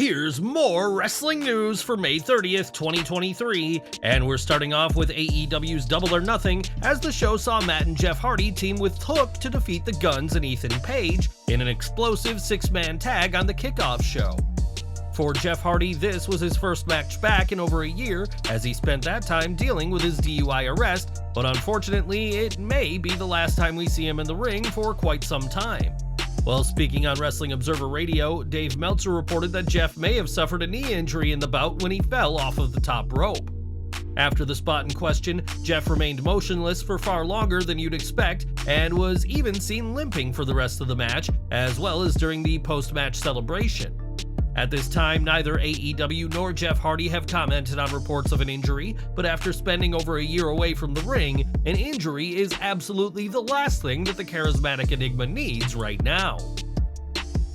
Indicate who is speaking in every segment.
Speaker 1: Here's more wrestling news for May 30th, 2023, and we're starting off with AEW's Double or Nothing, as the show saw Matt and Jeff Hardy team with Hook to defeat the Guns and Ethan Page in an explosive six-man tag on the kickoff show. For Jeff Hardy, this was his first match back in over a year, as he spent that time dealing with his DUI arrest, but unfortunately, it may be the last time we see him in the ring for quite some time. While speaking on Wrestling Observer Radio, Dave Meltzer reported that Jeff may have suffered a knee injury in the bout when he fell off of the top rope. After the spot in question, Jeff remained motionless for far longer than you'd expect, and was even seen limping for the rest of the match, as well as during the post-match celebration. At this time, neither AEW nor Jeff Hardy have commented on reports of an injury, but after spending over a year away from the ring, an injury is absolutely the last thing that the charismatic Enigma needs right now.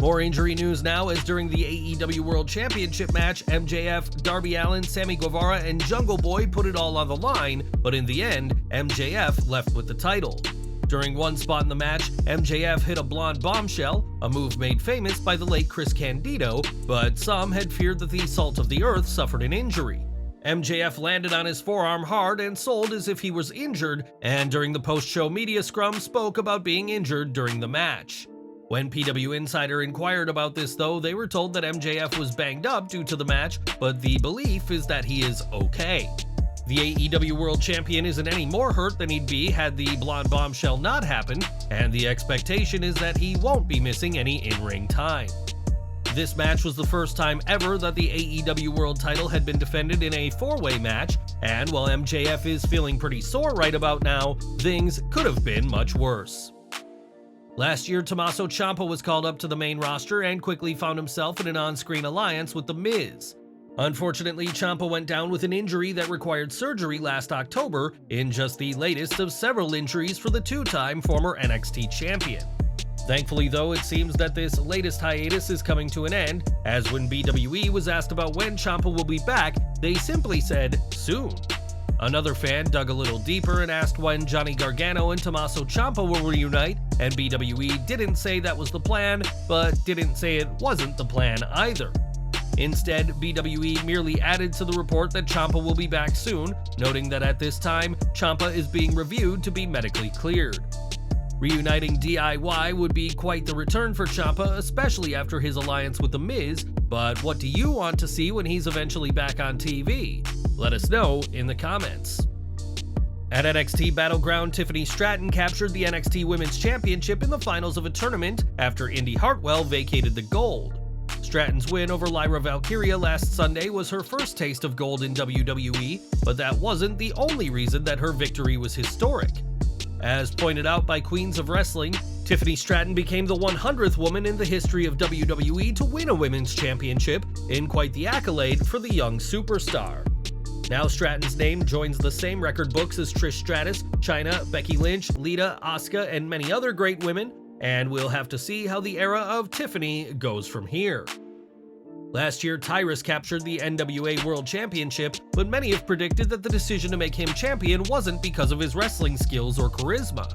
Speaker 1: More injury news now, as during the AEW World Championship match, MJF, Darby Allin, Sammy Guevara, and Jungle Boy put it all on the line, but in the end, MJF left with the title. During one spot in the match, MJF hit a blonde bombshell, a move made famous by the late Chris Candido, but some had feared that the Salt of the Earth suffered an injury. MJF landed on his forearm hard and sold as if he was injured, and during the post-show media scrum spoke about being injured during the match. When PW Insider inquired about this though, they were told that MJF was banged up due to the match, but the belief is that he is okay. The AEW World Champion isn't any more hurt than he'd be had the blonde bombshell not happened, and the expectation is that he won't be missing any in-ring time. This match was the first time ever that the AEW World title had been defended in a four-way match, and while MJF is feeling pretty sore right about now, things could have been much worse. Last year, Tommaso Ciampa was called up to the main roster and quickly found himself in an on-screen alliance with The Miz. Unfortunately, Ciampa went down with an injury that required surgery last October, in just the latest of several injuries for the two-time former NXT champion. Thankfully though, it seems that this latest hiatus is coming to an end, as when BWE was asked about when Ciampa will be back, they simply said, soon. Another fan dug a little deeper and asked when Johnny Gargano and Tommaso Ciampa will reunite, and BWE didn't say that was the plan, but didn't say it wasn't the plan either. Instead, BWE merely added to the report that Ciampa will be back soon, noting that at this time, Ciampa is being reviewed to be medically cleared. Reuniting DIY would be quite the return for Ciampa, especially after his alliance with The Miz, but what do you want to see when he's eventually back on TV? Let us know in the comments. At NXT Battleground, Tiffany Stratton captured the NXT Women's Championship in the finals of a tournament after Indy Hartwell vacated the gold. Stratton's win over Lyra Valkyria last Sunday was her first taste of gold in WWE, but that wasn't the only reason that her victory was historic. As pointed out by Queens of Wrestling, Tiffany Stratton became the 100th woman in the history of WWE to win a women's championship, in quite the accolade for the young superstar. Now Stratton's name joins the same record books as Trish Stratus, Chyna, Becky Lynch, Lita, Asuka, and many other great women, and we'll have to see how the era of Tiffany goes from here. Last year, Tyrus captured the NWA World Championship, but many have predicted that the decision to make him champion wasn't because of his wrestling skills or charisma.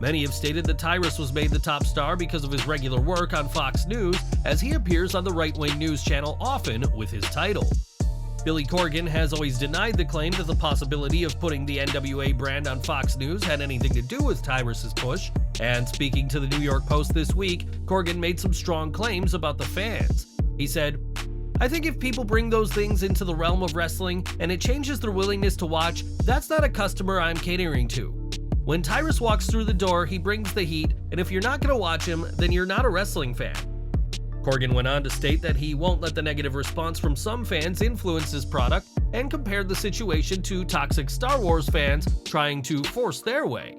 Speaker 1: Many have stated that Tyrus was made the top star because of his regular work on Fox News, as he appears on the right-wing news channel often with his title. Billy Corgan has always denied the claim that the possibility of putting the NWA brand on Fox News had anything to do with Tyrus's push, and speaking to the New York Post this week, Corgan made some strong claims about the fans. He said, "I think if people bring those things into the realm of wrestling and it changes their willingness to watch, that's not a customer I'm catering to. When Tyrus walks through the door, he brings the heat, and if you're not going to watch him, then you're not a wrestling fan." Corgan went on to state that he won't let the negative response from some fans influence his product, and compared the situation to toxic Star Wars fans trying to force their way.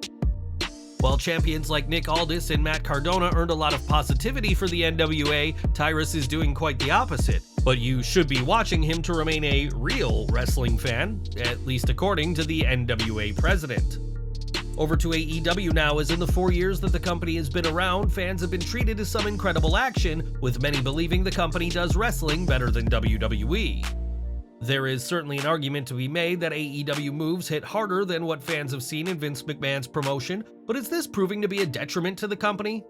Speaker 1: While champions like Nick Aldis and Matt Cardona earned a lot of positivity for the NWA, Tyrus is doing quite the opposite. But you should be watching him to remain a real wrestling fan, at least according to the NWA president. Over to AEW now, as in the 4 years that the company has been around, fans have been treated to some incredible action, with many believing the company does wrestling better than WWE. There is certainly an argument to be made that AEW moves hit harder than what fans have seen in Vince McMahon's promotion, but is this proving to be a detriment to the company?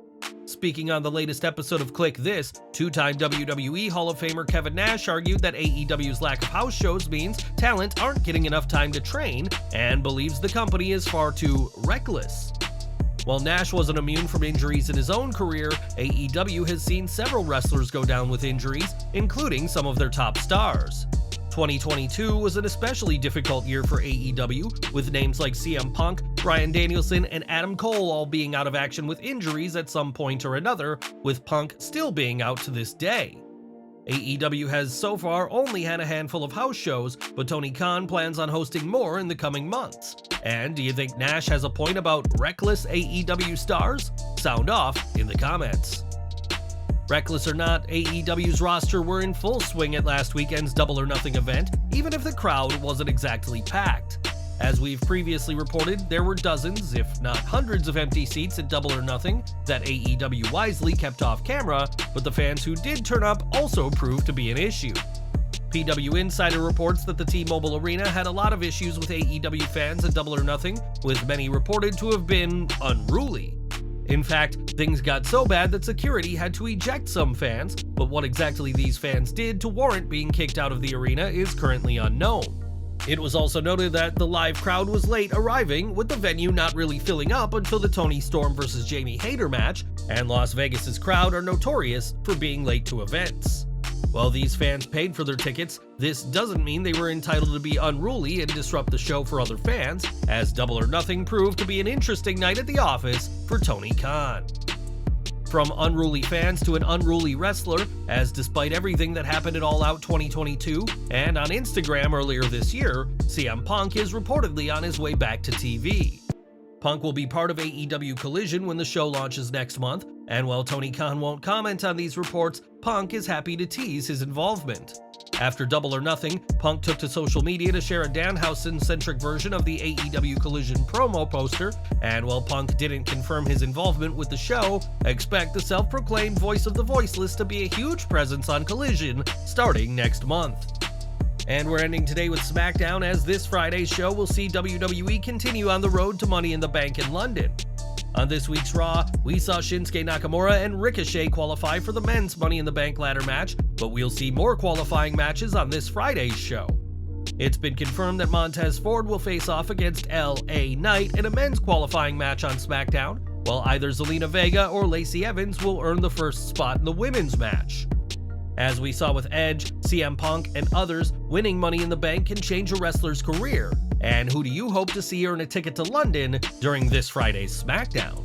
Speaker 1: Speaking on the latest episode of Click This, two-time WWE Hall of Famer Kevin Nash argued that AEW's lack of house shows means talent aren't getting enough time to train and believes the company is far too reckless. While Nash wasn't immune from injuries in his own career, AEW has seen several wrestlers go down with injuries, including some of their top stars. 2022 was an especially difficult year for AEW, with names like CM Punk, Bryan Danielson, and Adam Cole all being out of action with injuries at some point or another, with Punk still being out to this day. AEW has so far only had a handful of house shows, but Tony Khan plans on hosting more in the coming months. And do you think Nash has a point about reckless AEW stars? Sound off in the comments. Reckless or not, AEW's roster were in full swing at last weekend's Double or Nothing event, even if the crowd wasn't exactly packed. As we've previously reported, there were dozens, if not hundreds of empty seats at Double or Nothing that AEW wisely kept off camera, but the fans who did turn up also proved to be an issue. PW Insider reports that the T-Mobile Arena had a lot of issues with AEW fans at Double or Nothing, with many reported to have been unruly. In fact, things got so bad that security had to eject some fans, but what exactly these fans did to warrant being kicked out of the arena is currently unknown. It was also noted that the live crowd was late arriving, with the venue not really filling up until the Toni Storm vs. Jamie Hayter match, and Las Vegas's crowd are notorious for being late to events. While these fans paid for their tickets, this doesn't mean they were entitled to be unruly and disrupt the show for other fans, as Double or Nothing proved to be an interesting night at the office for Tony Khan. From unruly fans to an unruly wrestler, as despite everything that happened at All Out 2022 and on Instagram earlier this year, CM Punk is reportedly on his way back to TV. Punk will be part of AEW Collision when the show launches next month, and while Tony Khan won't comment on these reports, Punk is happy to tease his involvement. After Double or Nothing, Punk took to social media to share a Danhausen-centric version of the AEW Collision promo poster, and while Punk didn't confirm his involvement with the show, expect the self-proclaimed voice of the voiceless to be a huge presence on Collision starting next month. And we're ending today with SmackDown, as this Friday's show will see WWE continue on the road to Money in the Bank in London. On this week's Raw, we saw Shinsuke Nakamura and Ricochet qualify for the men's Money in the Bank ladder match, but we'll see more qualifying matches on this Friday's show. It's been confirmed that Montez Ford will face off against L.A. Knight in a men's qualifying match on SmackDown, while either Zelina Vega or Lacey Evans will earn the first spot in the women's match. As we saw with Edge, CM Punk, and others, winning Money in the Bank can change a wrestler's career. And who do you hope to see earn a ticket to London during this Friday's SmackDown?